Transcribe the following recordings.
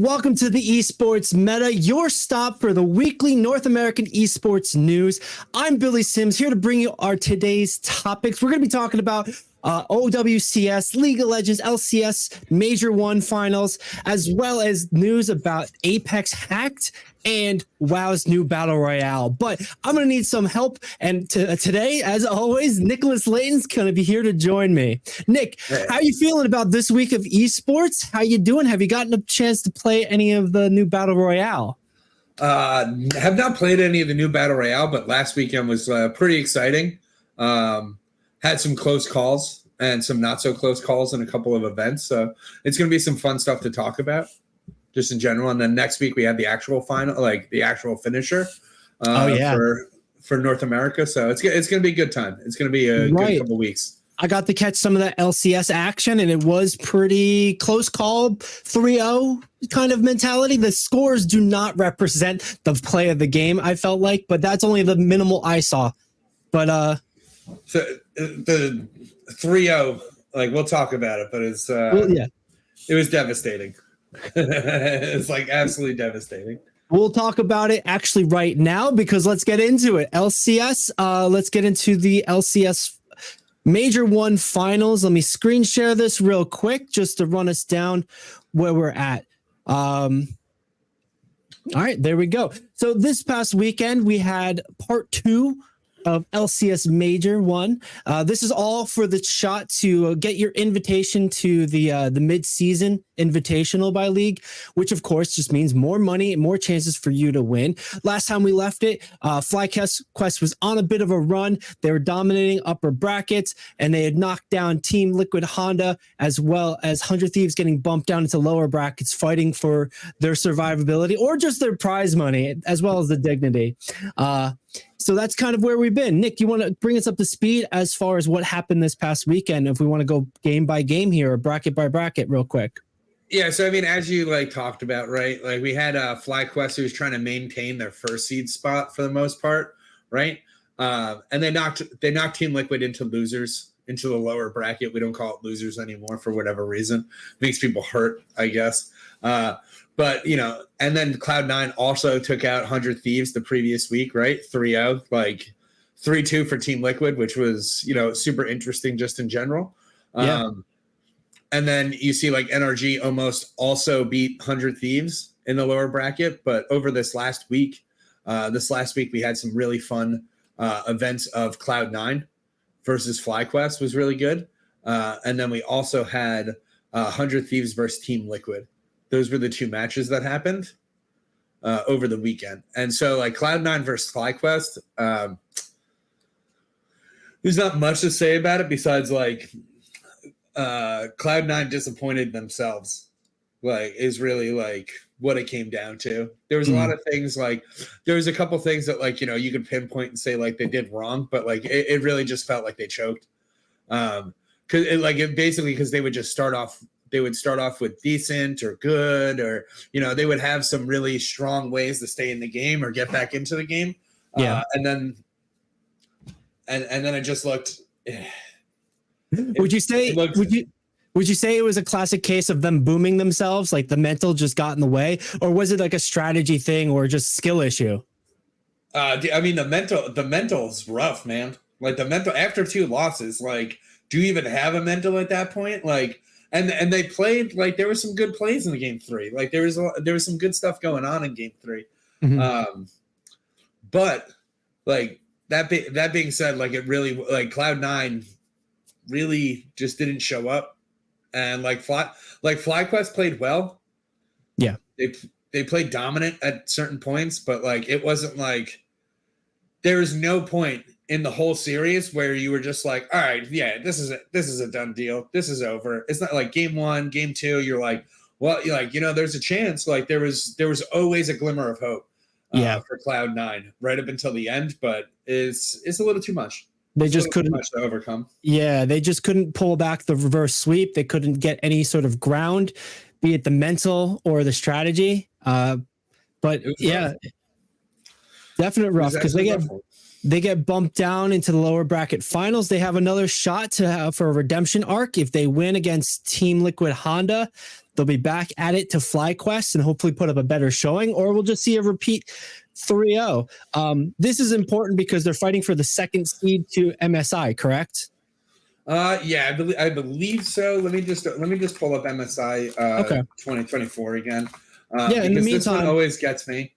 Welcome to the Esports Meta, your stop for the weekly North American esports news. I'm Billy Sims, here to bring you our today's topics. We're going to be talking about OWCS, League of Legends, LCS, Major 1 finals, as well as news about Apex Hacked and WoW's new Battle Royale. But I'm going to need some help. And today, as always, Nicholas Layton's going to be here to join me. Nick, how are you feeling about this week of esports? How you doing? Have you gotten a chance to play any of the new Battle Royale? Have not played any of the new Battle Royale, but last weekend was pretty exciting. Had some close calls and some not so close calls in a couple of events. So it's going to be some fun stuff to talk about just in general. And then next week we have the actual final, like the actual finisher for North America. So it's going to be a good time. It's going to be a good couple weeks. I got to catch some of that LCS action, and it was pretty close call, 3-0 kind of mentality. The scores do not represent the play of the game, I felt like, but that's only the minimal I saw. But so the 3-0, like we'll talk about it, but it's it was devastating. It's like absolutely devastating. We'll talk about it actually right now because let's get into it. LCS, let's get into the LCS Major 1 finals. Let me screen share this real quick just to run us down where we're at. All right, there we go. So this past weekend, we had part 2 of LCS Major 1. This is all for the shot to get your invitation to the mid-season invitational by league, which of course just means more money and more chances for you to win. Last time we left it, FlyQuest was on a bit of a run. They were dominating upper brackets, and they had knocked down Team Liquid Honda, as well as 100 Thieves getting bumped down into lower brackets, fighting for their survivability or just their prize money, as well as the dignity. So that's kind of where we've been. Nick, you want to bring us up to speed as far as what happened this past weekend, if we want to go game by game here or bracket by bracket real quick? Yeah, so I mean, as you like talked about, right? Like we had FlyQuest who was trying to maintain their first seed spot for the most part, right? And they knocked Team Liquid into losers, into the lower bracket. We don't call it losers anymore for whatever reason. Makes people hurt, I guess. But, you know, and then Cloud9 also took out 100 Thieves the previous week, right? 3-0, like 3-2 for Team Liquid, which was, you know, super interesting just in general. Yeah. And then you see like NRG almost also beat 100 Thieves in the lower bracket. But over this last week, we had some really fun events of Cloud9 versus FlyQuest was really good. And then we also had 100 Thieves versus Team Liquid. Those were the two matches that happened over the weekend. And so like Cloud9 versus FlyQuest, there's not much to say about it besides like Cloud9 disappointed themselves, like is really like what it came down to. There was a lot of things, like there was a couple things that like, you know, you could pinpoint and say like they did wrong, but like it really just felt like they choked. Because they would just start off. They would start off with decent or good, or, you know, they would have some really strong ways to stay in the game or get back into the game. Yeah. And then it just looked. Would you say it was a classic case of them booming themselves? Like the mental just got in the way, or was it like a strategy thing or just skill issue? I mean, the mental's rough, man. Like the mental after 2 losses, like, do you even have a mental at that point? Like, And they played, like, there were some good plays in the game 3. Like there was some good stuff going on in game 3. Mm-hmm. But like that being said, like it really, like Cloud9 really just didn't show up, and like FlyQuest played well. Yeah, they played dominant at certain points, but like it wasn't like there was no point in the whole series where you were just like, all right, yeah, this is a done deal. This is over. It's not like game 1, game 2. You're like, well, you're like, you know, there's a chance. Like there was always a glimmer of hope for Cloud9 right up until the end, but it's a little too much. They just couldn't much to overcome. Yeah, they just couldn't pull back the reverse sweep. They couldn't get any sort of ground, be it the mental or the strategy. But yeah, definite rough because they get they get bumped down into the lower bracket finals. They have another shot to have for a redemption arc. If they win against Team Liquid Honda, they'll be back at it to FlyQuest and hopefully put up a better showing, or we'll just see a repeat 3-0. This is important because they're fighting for the second seed to MSI, correct? Yeah, I believe so. Let me just pull up MSI 2024 again. Yeah, in the meantime, this one always gets me.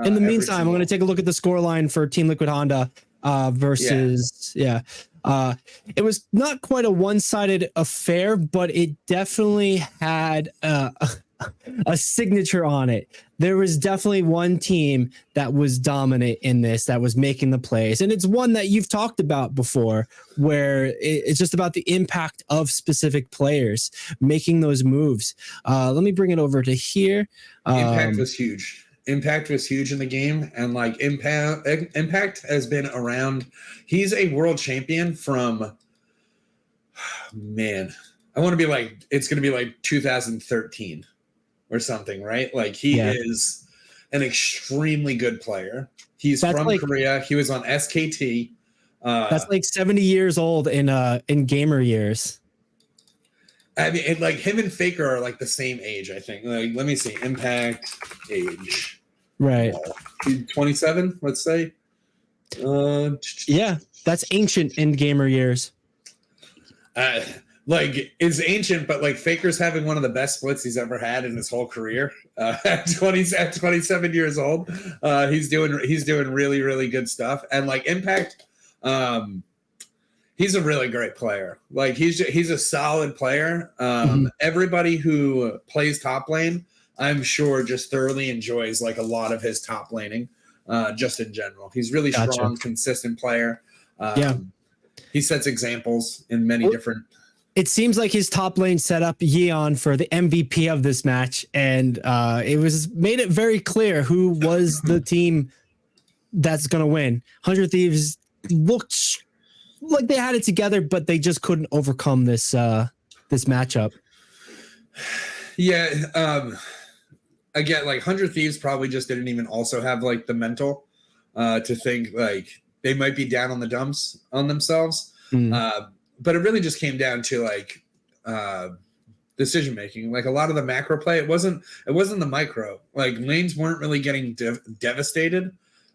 In the meantime, I'm going to take a look at the scoreline for Team Liquid Honda versus it was not quite a one-sided affair, but it definitely had a signature on it. There was definitely one team that was dominant in this, that was making the plays, and it's one that you've talked about before, where it's just about the impact of specific players making those moves. Let me bring it over to here. Impact was huge. Impact was huge in the game, and like Impact has been around. He's a world champion from, man, I want to be like, it's going to be like 2013 or something, right? Like he is an extremely good player. He's from Korea. He was on SKT. That's like 70 years old in gamer years. I mean, like him and Faker are like the same age, I think. Like, let me see, Impact age. Right. 27, let's say. Yeah, that's ancient in gamer years. Like it's ancient, but like Faker's having one of the best splits he's ever had in his whole career. At 27 years old, he's doing really, really good stuff. And like Impact, he's a really great player. Like he's a solid player. Everybody who plays top lane, I'm sure, just thoroughly enjoys like a lot of his top laning, just in general. He's really strong, consistent player. He sets examples in many different. It seems like his top lane set up Yeon for the MVP of this match, and it was made it very clear who was the team that's going to win. 100 Thieves looked like they had it together, but they just couldn't overcome this matchup. Yeah. Again, like 100 Thieves probably just didn't even also have like the mental to think like they might be down on the dumps on themselves. But it really just came down to like decision making. Like a lot of the macro play, it wasn't the micro. Like lanes weren't really getting devastated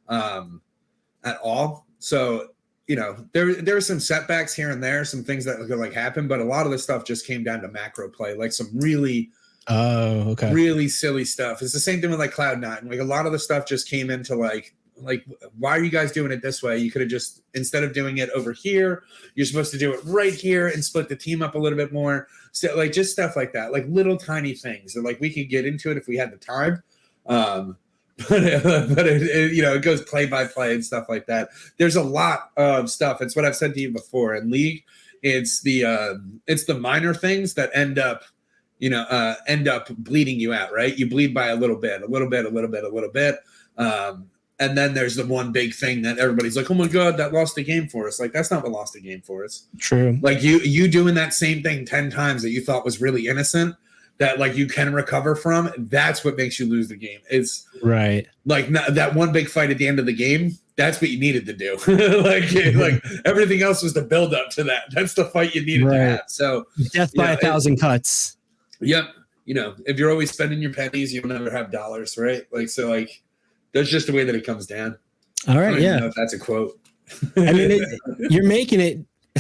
at all. So you know there were some setbacks here and there, some things that could like happen, but a lot of the stuff just came down to macro play, like some really really silly stuff. It's the same thing with like Cloud9. Like a lot of the stuff just came into like why are you guys doing it this way? You could have just, instead of doing it over here, you're supposed to do it right here and split the team up a little bit more. So like just stuff like that, like little tiny things that like we could get into it if we had the time. But it you know, it goes play by play and stuff like that. There's a lot of stuff. It's what I've said to you before. In League, it's the minor things that end up bleeding you out, right? You bleed by a little bit. And then there's the one big thing that everybody's like, oh my God, that lost the game for us. Like, that's not what lost the game for us. True. Like you doing that same thing 10 times that you thought was really innocent, that like you can recover from, that's what makes you lose the game. It's right. Like that one big fight at the end of the game, that's what you needed to do. like everything else was the build up to that. That's the fight you needed to have. So death by 1,000 cuts. Yep. You know, if you're always spending your pennies, you'll never have dollars, right? Like, so like, that's just the way that it comes down. All right, I don't even know if that's a quote. I mean, you're making it.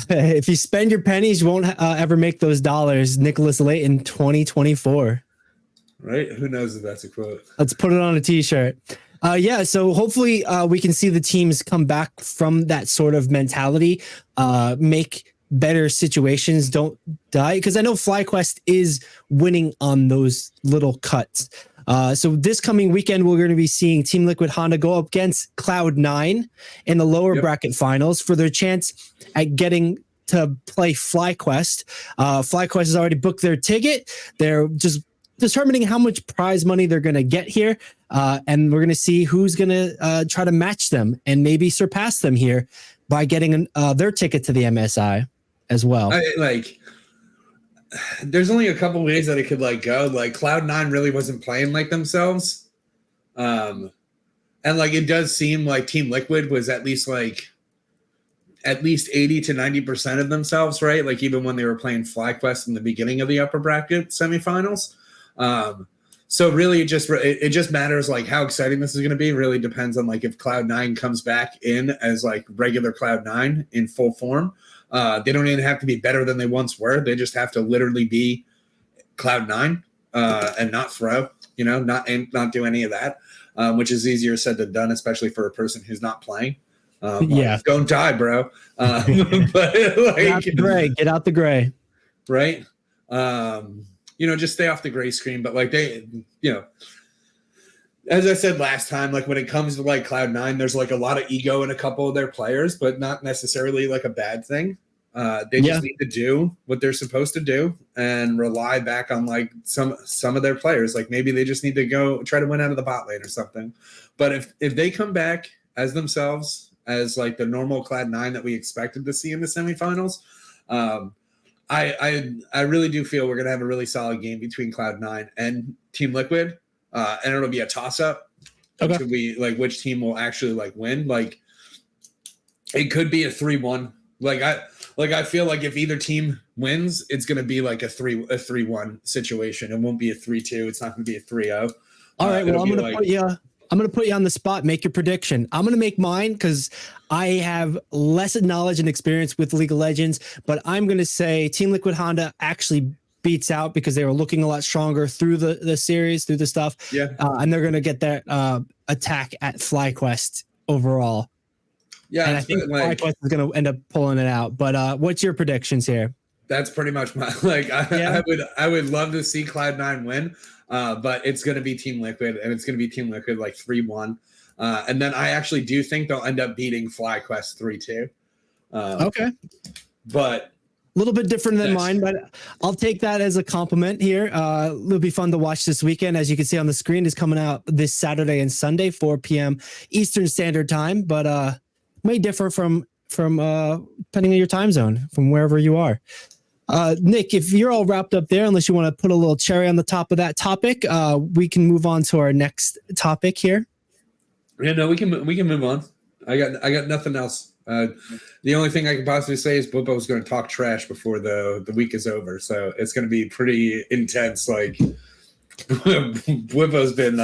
If you spend your pennies, you won't ever make those dollars. Nicholas Layton, 2024. Right? Who knows if that's a quote? Let's put it on a T-shirt. Yeah, so hopefully we can see the teams come back from that sort of mentality, make better situations, don't die. Because I know FlyQuest is winning on those little cuts. So this coming weekend, we're going to be seeing Team Liquid Honda go up against Cloud9 in the lower bracket finals for their chance at getting to play FlyQuest. FlyQuest has already booked their ticket. They're just determining how much prize money they're going to get here. And we're going to see who's going to try to match them and maybe surpass them here by getting their ticket to the MSI as well. There's only a couple ways that it could like go. Like Cloud9 really wasn't playing like themselves. And like it does seem like Team Liquid was at least like at least 80 to 90% of themselves, right? Like even when they were playing FlyQuest in the beginning of the upper bracket semifinals. So really it just matters like how exciting this is going to be. It really depends on like if Cloud9 comes back in as like regular Cloud9 in full form. They don't even have to be better than they once were. They just have to literally be Cloud9 and not throw, not do any of that, which is easier said than done, especially for a person who's not playing. Like, don't die, bro. But like, get out the gray, right? Just stay off the gray screen. But like they, as I said last time, like when it comes to like Cloud9, there's like a lot of ego in a couple of their players, but not necessarily like a bad thing. They just need to do what they're supposed to do and rely back on like some of their players. Like maybe they just need to go try to win out of the bot lane or something. But if they come back as themselves, as like the normal Cloud9 that we expected to see in the semifinals, I really do feel we're gonna have a really solid game between Cloud9 and Team Liquid, and it'll be a toss-up. Okay. To be like which team will actually like win. Like it could be a 3-1. I feel like if either team wins, it's gonna be like a 3-1 situation. It won't be a 3-2. It's not gonna be a 3-0. All right. Well, I'm going to put you on the spot. Make your prediction. I'm going to make mine because I have less knowledge and experience with League of Legends, but I'm going to say Team Liquid Honda actually beats out because they were looking a lot stronger through the series, through the stuff. Yeah. And they're going to get that attack at FlyQuest overall. Yeah. And I think FlyQuest is going to end up pulling it out. But what's your predictions here? That's pretty much my I would love to see Cloud9 win. But it's going to be Team Liquid, and it's going to be Team Liquid like 3-1. And then I actually do think they'll end up beating FlyQuest 3-2. Okay. But a little bit different than mine, but I'll take that as a compliment here. It'll be fun to watch this weekend. As you can see on the screen, is coming out this Saturday and Sunday, 4 p.m. Eastern Standard Time, but may differ from depending on your time zone, from wherever you are. Nick, if you're all wrapped up there, unless you want to put a little cherry on the top of that topic, we can move on to our next topic here. Yeah, no, we can move on. I got nothing else. The only thing I can possibly say is Bubbo's going to talk trash before the week is over, so it's going to be pretty intense. Like Bubbo's been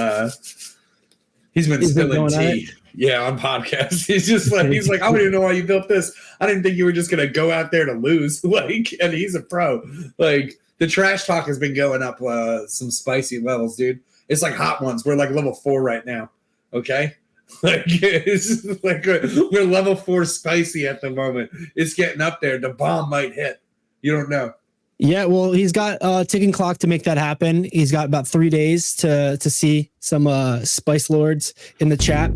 he's been spilling tea. Yeah, on podcasts. He's like, I don't even know why you built this. I didn't think you were just gonna go out there to lose. Like, and he's a pro. Like, the trash talk has been going up some spicy levels, dude. It's like hot ones. We're like level 4 right now. Okay? Like it's like we're level 4 spicy at the moment. It's getting up there. The bomb might hit. You don't know. Yeah, well, he's got a ticking clock to make that happen. He's got about 3 days to see some Spice Lords in the chat.